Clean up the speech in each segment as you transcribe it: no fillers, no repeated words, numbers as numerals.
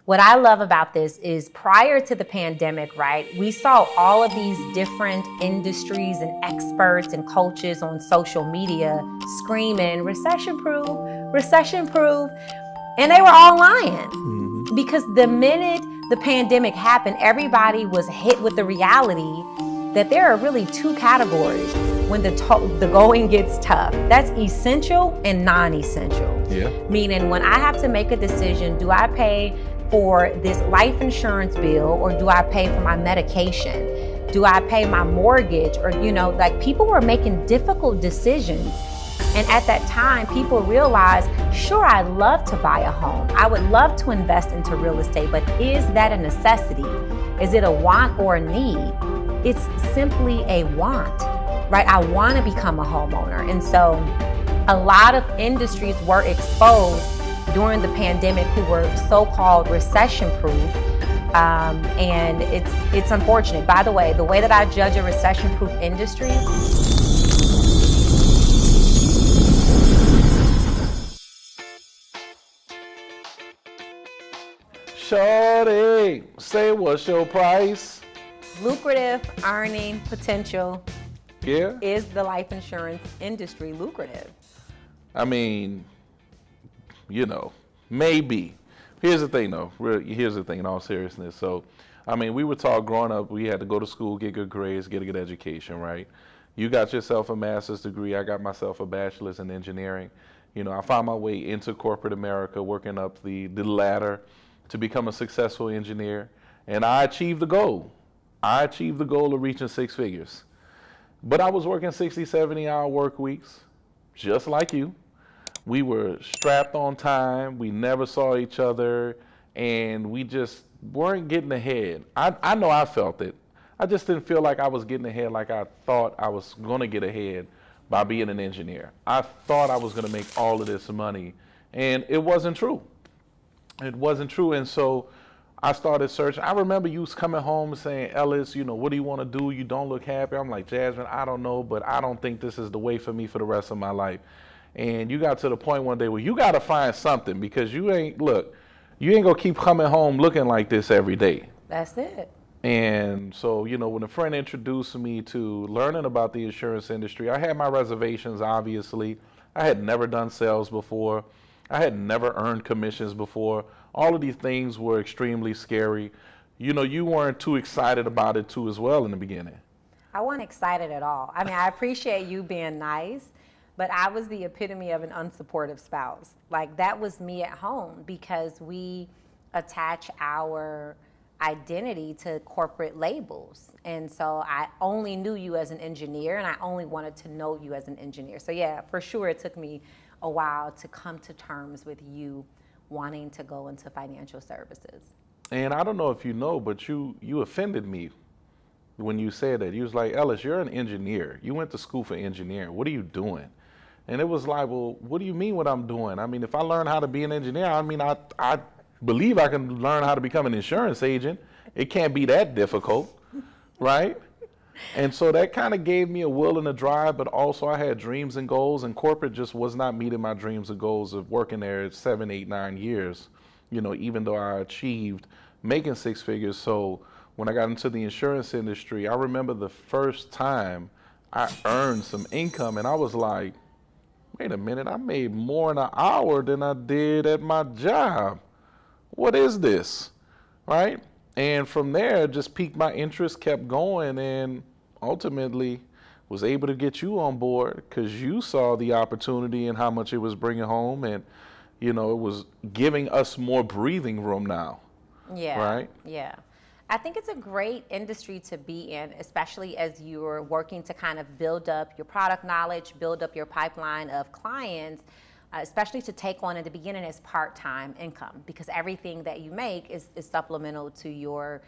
What I love about this is prior to the pandemic, right, we saw all of these different industries and experts and coaches on social media screaming, recession-proof, recession-proof, and they were all lying. Because the minute the pandemic happened, everybody was hit with the reality that there are really two categories when the going gets tough. That's essential and non-essential. Yeah. Meaning when I have to make a decision, do I pay for this life insurance bill or do I pay for my medication? Do I pay my mortgage? Or, like people were making difficult decisions. And at that time, people realized, sure, I'd love to buy a home. I would love to invest into real estate, but is that a necessity? Is it a want or a need? It's simply a want, right? I want to become a homeowner. And so a lot of industries were exposed during the pandemic who were so-called recession-proof. And it's unfortunate. By the way that I judge a recession-proof industry, Shorty, say what's your price? lucrative earning potential. Yeah. Is the life insurance industry lucrative? I mean, maybe. Here's the thing, though. Here's the thing, in all seriousness. So, we were taught growing up, we had to go to school, get good grades, get a good education, right? You got yourself a master's degree. I got myself a bachelor's in engineering. I found my way into corporate America, working up the ladder to become a successful engineer. And I achieved the goal. I achieved the goal of reaching six figures. But I was working 60, 70-hour work weeks, just like you. We were strapped on time. We never saw each other, and we just weren't getting ahead. I know I felt it. I just didn't feel like I was getting ahead like I thought I was going to get ahead by being an engineer. I thought I was going to make all of this money, and it wasn't true. It wasn't true, and so I started searching. I remember you was coming home saying, Ellis, what do you want to do? You don't look happy. I'm like, Jasmine, I don't know, but I don't think this is the way for me for the rest of my life. And you got to the point one day where you got to find something because you ain't going to keep coming home looking like this every day. That's it. And so, when a friend introduced me to learning about the insurance industry, I had my reservations, obviously. I had never done sales before. I had never earned commissions before. All of these things were extremely scary. You weren't too excited about it too as well in the beginning. I wasn't excited at all. I appreciate you being nice, but I was the epitome of an unsupportive spouse. Like that was me at home because we attach our identity to corporate labels. And so I only knew you as an engineer and I only wanted to know you as an engineer. So yeah, for sure it took me a while to come to terms with you wanting to go into financial services. And I don't know if you know, but you offended me when you said that. You was like, Ellis, you're an engineer. You went to school for engineering. What are you doing? And it was like, well, what do you mean what I'm doing? If I learn how to be an engineer, I believe I can learn how to become an insurance agent. It can't be that difficult, right? And so that kind of gave me a will and a drive, but also I had dreams and goals, and corporate just was not meeting my dreams and goals of working there 7, 8, 9 years, even though I achieved making six figures. So when I got into the insurance industry, I remember the first time I earned some income, and I was like, wait a minute, I made more in an hour than I did at my job. What is this, right? And from there, just piqued my interest, kept going, and ultimately was able to get you on board because you saw the opportunity and how much it was bringing home, and it was giving us more breathing room now. Yeah. Right? Yeah. I think it's a great industry to be in, especially as you're working to kind of build up your product knowledge, build up your pipeline of clients, especially to take on in the beginning as part-time income, because everything that you make is supplemental to your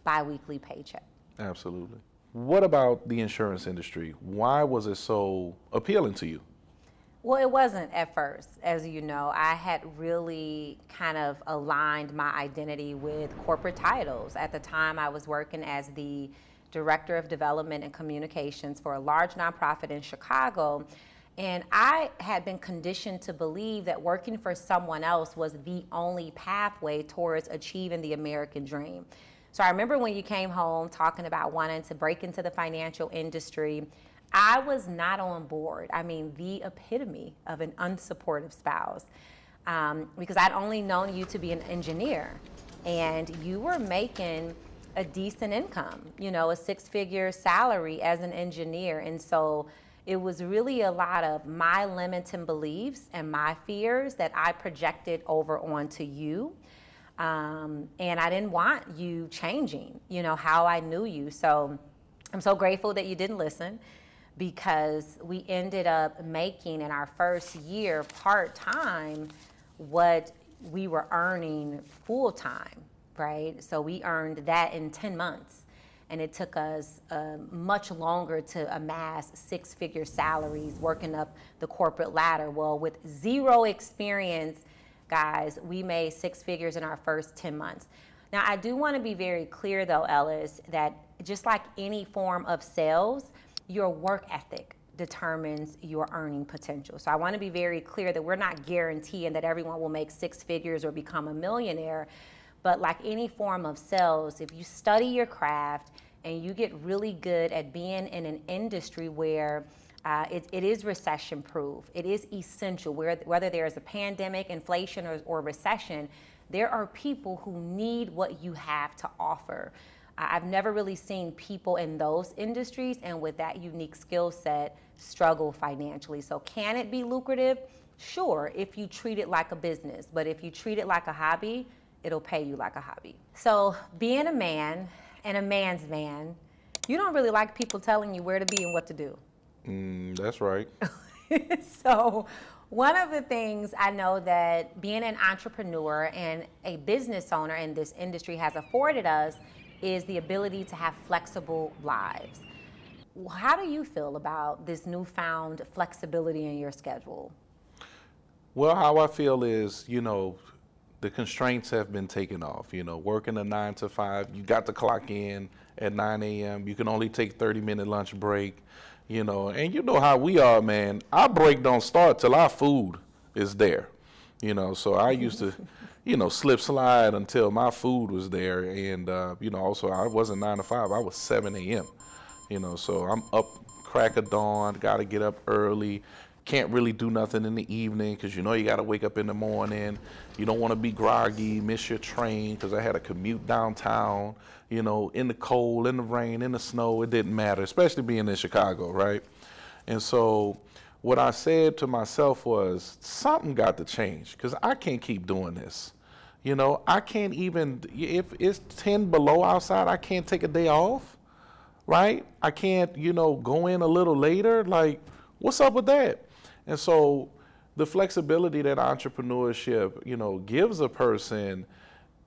biweekly paycheck. Absolutely. What about the insurance industry? Why was it so appealing to you? Well, it wasn't at first. As you know, I had really kind of aligned my identity with corporate titles. At the time, I was working as the Director of Development and Communications for a large nonprofit in Chicago. And I had been conditioned to believe that working for someone else was the only pathway towards achieving the American dream. So I remember when you came home talking about wanting to break into the financial industry, I was not on board. I mean, the epitome of an unsupportive spouse, because I'd only known you to be an engineer, and you were making a decent income, you know, a six-figure salary as an engineer. And so it was really a lot of my limiting beliefs and my fears that I projected over onto you. And I didn't want you changing, you know, how I knew you. So I'm so grateful that you didn't listen, because we ended up making in our first year part-time what we were earning full-time, right? So we earned that in 10 months. And it took us much longer to amass six-figure salaries working up the corporate ladder. Well, with zero experience, guys, we made six figures in our first 10 months. Now, I do want to be very clear, though, Ellis, that just like any form of sales, your work ethic determines your earning potential. So I want to be very clear that we're not guaranteeing that everyone will make six figures or become a millionaire. But like any form of sales, if you study your craft and you get really good at being in an industry where it is recession-proof, it is essential, whether there is a pandemic, inflation, or recession, there are people who need what you have to offer. I've never really seen people in those industries and with that unique skill set struggle financially. So can it be lucrative? Sure, if you treat it like a business. But if you treat it like a hobby, it'll pay you like a hobby. So being a man and a man's man, you don't really like people telling you where to be and what to do. That's right. So one of the things I know that being an entrepreneur and a business owner in this industry has afforded us is the ability to have flexible lives. How do you feel about this newfound flexibility in your schedule? Well, how I feel is, you know, the constraints have been taken off. You know, working a 9 to 5, you got to clock in at 9 a.m. You can only take 30-minute lunch break, you know, and you know how we are, man. Our break don't start till our food is there, you know. So I used to, you know, slip slide until my food was there. And, you know, also I wasn't 9 to 5, I was 7 a.m., you know, so I'm up crack of dawn, got to get up early. Can't really do nothing in the evening because you know you got to wake up in the morning. You don't want to be groggy, miss your train, because I had a commute downtown, you know, in the cold, in the rain, in the snow. It didn't matter, especially being in Chicago, right? And so what I said to myself was something got to change because I can't keep doing this. You know, I can't even, if it's 10 below outside, I can't take a day off, right? I can't, you know, go in a little later. Like, what's up with that? And so the flexibility that entrepreneurship, you know, gives a person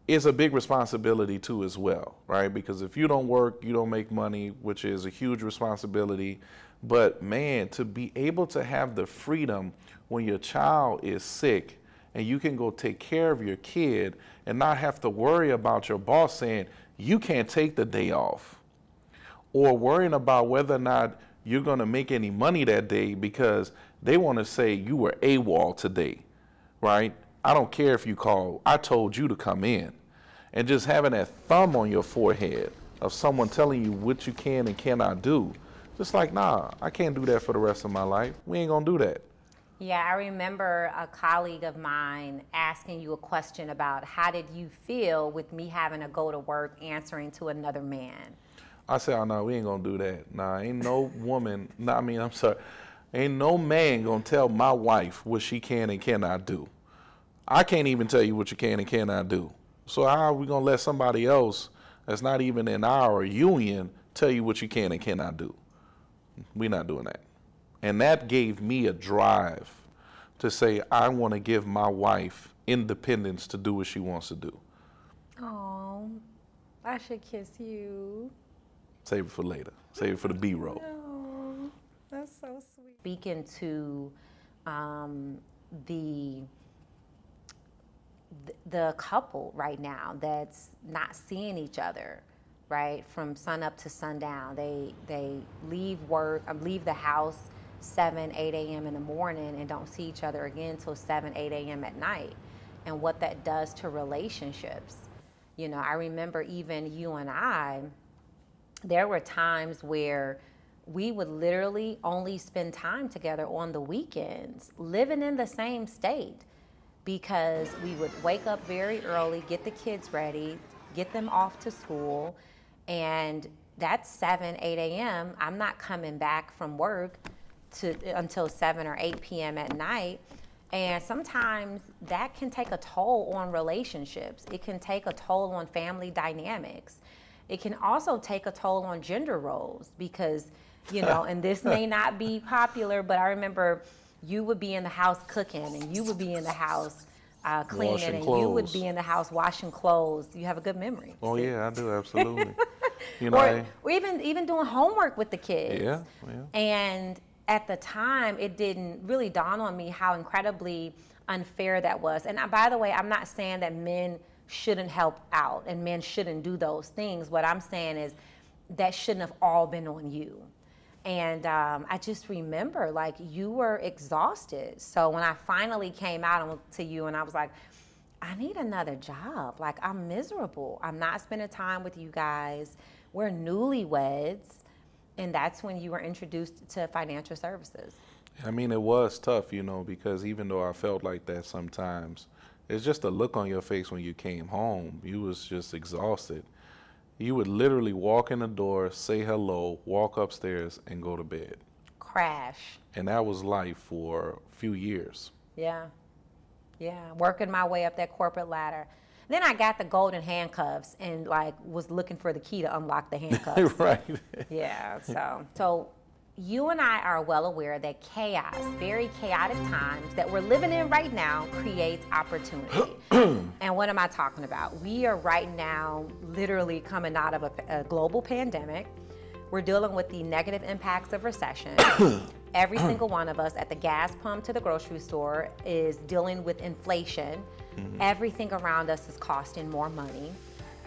is a big responsibility too as well, right? Because if you don't work, you don't make money, which is a huge responsibility. But man, to be able to have the freedom when your child is sick and you can go take care of your kid and not have to worry about your boss saying, you can't take the day off, or worrying about whether or not you're going to make any money that day because they want to say you were AWOL today, right? I don't care if you call, I told you to come in. And just having that thumb on your forehead of someone telling you what you can and cannot do, just like, nah, I can't do that for the rest of my life. We ain't going to do that. Yeah, I remember a colleague of mine asking you a question about how did you feel with me having to go to work answering to another man? I said, oh, no, we ain't going to do that. Nah, ain't no woman, ain't no man going to tell my wife what she can and cannot do. I can't even tell you what you can and cannot do. So how are we going to let somebody else that's not even in our union tell you what you can and cannot do? We're not doing that. And that gave me a drive to say, I want to give my wife independence to do what she wants to do. Oh, I should kiss you. Save it for later. Save it for the B-roll. Oh, that's so sweet. Speaking to the couple right now that's not seeing each other, right, from sun up to sundown. They leave work, leave the house 7, 8 a.m. in the morning and don't see each other again till 7, 8 a.m. at night, and what that does to relationships. You know, I remember even you and I, there were times where we would literally only spend time together on the weekends, living in the same state, because we would wake up very early, get the kids ready, get them off to school, and that's 7, 8 a.m. I'm not coming back from work until 7 or 8 p.m. at night. And sometimes that can take a toll on relationships. It can take a toll on family dynamics. It can also take a toll on gender roles because, you know, and this may not be popular, but I remember you would be in the house cooking, and you would be in the house cleaning, Washing and clothes. you would be in the house washing clothes. You have a good memory. Oh, yeah, I do, absolutely. You know, or even doing homework with the kids. Yeah. And at the time, it didn't really dawn on me how incredibly unfair that was. And by the way, I'm not saying that men shouldn't help out and men shouldn't do those things. What I'm saying is that shouldn't have all been on you. And I just remember, like, you were exhausted. So when I finally came out to you and I was like, I need another job. Like, I'm miserable. I'm not spending time with you guys. We're newlyweds. And that's when you were introduced to financial services. I mean, it was tough, you know, because even though I felt like that sometimes, it's just a look on your face when you came home. You was just exhausted. You would literally walk in the door, say hello, walk upstairs, and go to bed. Crash. And that was life for a few years. Yeah. Working my way up that corporate ladder. Then I got the golden handcuffs and like was looking for the key to unlock the handcuffs. Right. Yeah. So you and I are well aware that chaos, very chaotic times that we're living in right now, creates opportunity. And what am I talking about? We are right now literally coming out of a global pandemic. We're dealing with the negative impacts of recession. Every single one of us at the gas pump to the grocery store is dealing with inflation. Mm-hmm. Everything around us is costing more money.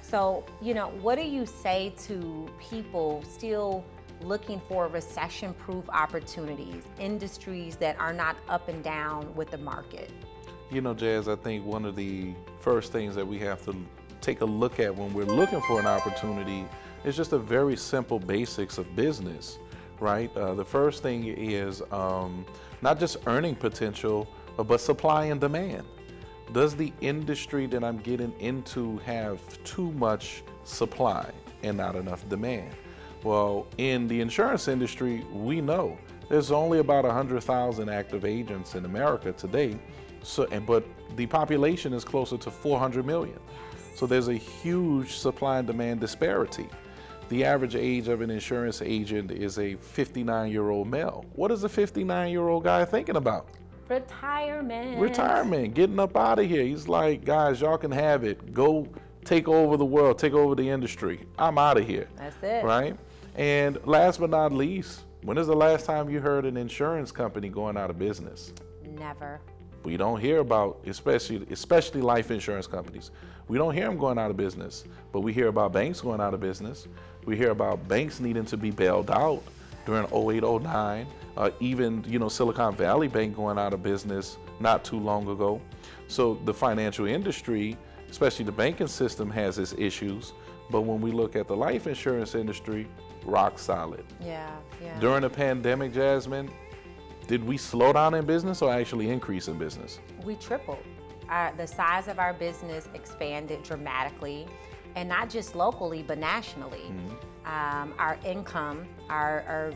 So, you know, what do you say to people still looking for recession-proof opportunities, industries that are not up and down with the market? You know, Jazz, I think one of the first things that we have to take a look at when we're looking for an opportunity is just the very simple basics of business, right? The first thing is not just earning potential, but supply and demand. Does the industry that I'm getting into have too much supply and not enough demand? Well, in the insurance industry, we know there's only about 100,000 active agents in America today, but the population is closer to 400 million. So there's a huge supply and demand disparity. The average age of an insurance agent is a 59-year-old male. What is a 59-year-old guy thinking about? Retirement, getting up out of here. He's like, guys, y'all can have it. Go take over the world, take over the industry. I'm out of here. That's it. Right? And last but not least, when is the last time you heard an insurance company going out of business? Never. We don't hear about, especially life insurance companies. We don't hear them going out of business, but we hear about banks going out of business. We hear about banks needing to be bailed out during 08, 09. Even, you know, Silicon Valley Bank going out of business not too long ago. So the financial industry, especially the banking system, has its issues. But when we look at the life insurance industry, rock solid. Yeah. During the pandemic, Jasmine, did we slow down in business or actually increase in business? We tripled. The size of our business expanded dramatically, and not just locally, but nationally. Mm-hmm. Our income, our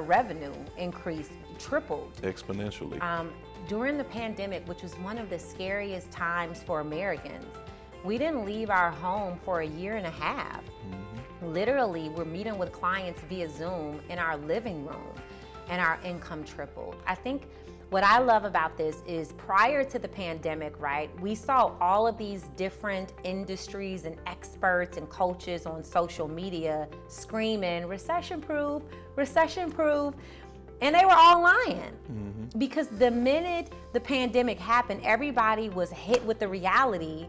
revenue increased, tripled. Exponentially. During the pandemic, which was one of the scariest times for Americans, we didn't leave our home for a year and a half. Mm-hmm. Literally, we're meeting with clients via Zoom in our living room, and our income tripled. I think what I love about this is prior to the pandemic, right, we saw all of these different industries and experts and coaches on social media screaming, recession-proof, recession-proof, and they were all lying. Mm-hmm. Because the minute the pandemic happened, everybody was hit with the reality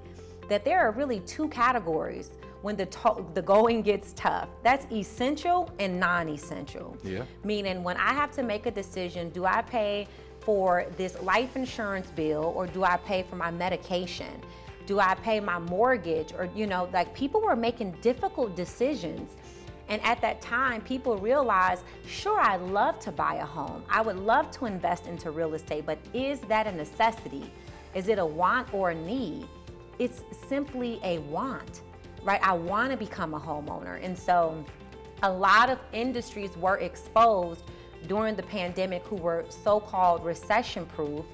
that there are really two categories when the going gets tough. That's essential and non-essential. Yeah. Meaning when I have to make a decision, do I pay for this life insurance bill or do I pay for my medication? Do I pay my mortgage? Or, like people were making difficult decisions. And at that time, people realized, sure, I'd love to buy a home. I would love to invest into real estate, but is that a necessity? Is it a want or a need? It's simply a want, right? I want to become a homeowner. And so a lot of industries were exposed during the pandemic who were so-called recession-proof.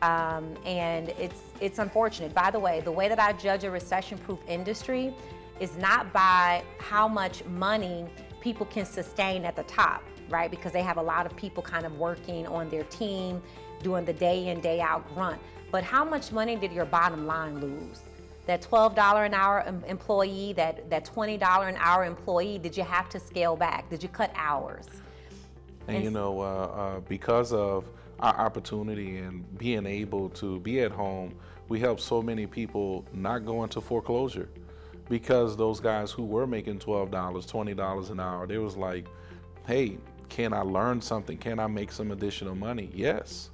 And it's unfortunate. By the way that I judge a recession-proof industry is not by how much money people can sustain at the top, right? Because they have a lot of people kind of working on their team, doing the day in, day out grunt. But how much money did your bottom line lose? That $12 an hour employee, that $20 an hour employee, did you have to scale back? Did you cut hours? And because of our opportunity and being able to be at home, we help so many people not go into foreclosure. Because those guys who were making $12, $20 an hour, they was like, hey, can I learn something? Can I make some additional money? Yes.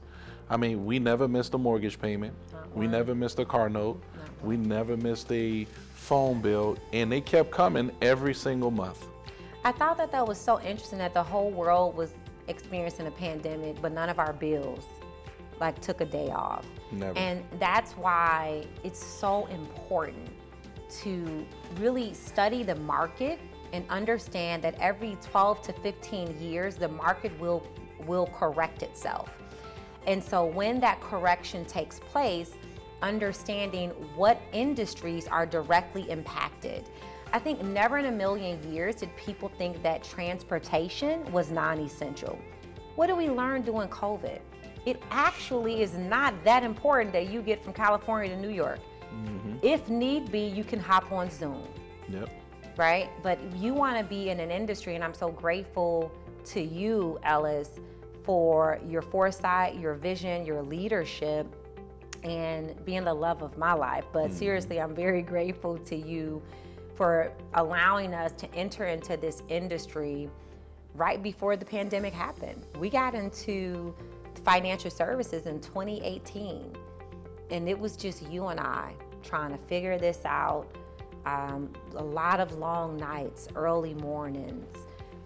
I mean, we never missed a mortgage payment. We never missed a car note. We never missed a phone bill. And they kept coming every single month. I thought that was so interesting that the whole world was experiencing a pandemic, but none of our bills took a day off. Never. And that's why it's so important to really study the market and understand that every 12 to 15 years, the market will correct itself. And so when that correction takes place, understanding what industries are directly impacted. I think never in a million years did people think that transportation was non-essential. What did we learn during COVID? It actually is not that important that you get from California to New York. Mm-hmm. If need be, you can hop on Zoom. Yep. Right? But you want to be in an industry, and I'm so grateful to you, Ellis, for your foresight, your vision, your leadership, and being the love of my life. But seriously, I'm very grateful to you for allowing us to enter into this industry right before the pandemic happened. We got into financial services in 2018, and it was just you and I trying to figure this out. A lot of long nights, early mornings,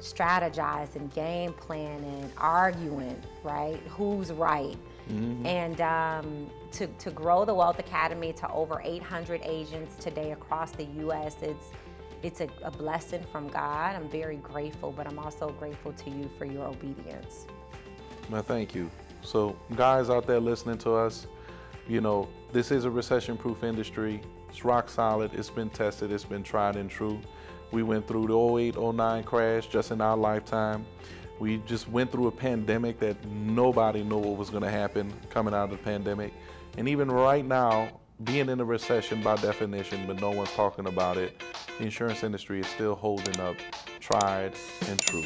strategizing, game planning, arguing, right? Who's right? Mm-hmm. And to grow the Wealth Academy to over 800 agents today across the U.S., it's a blessing from God. I'm very grateful, but I'm also grateful to you for your obedience. Well, thank you. So guys out there listening to us, this is a recession-proof industry. It's rock solid. It's been tested. It's been tried and true. We went through the 08-09 crash just in our lifetime. We just went through a pandemic that nobody knew what was going to happen coming out of the pandemic. And even right now, being in a recession by definition, but no one's talking about it, the insurance industry is still holding up, tried and true.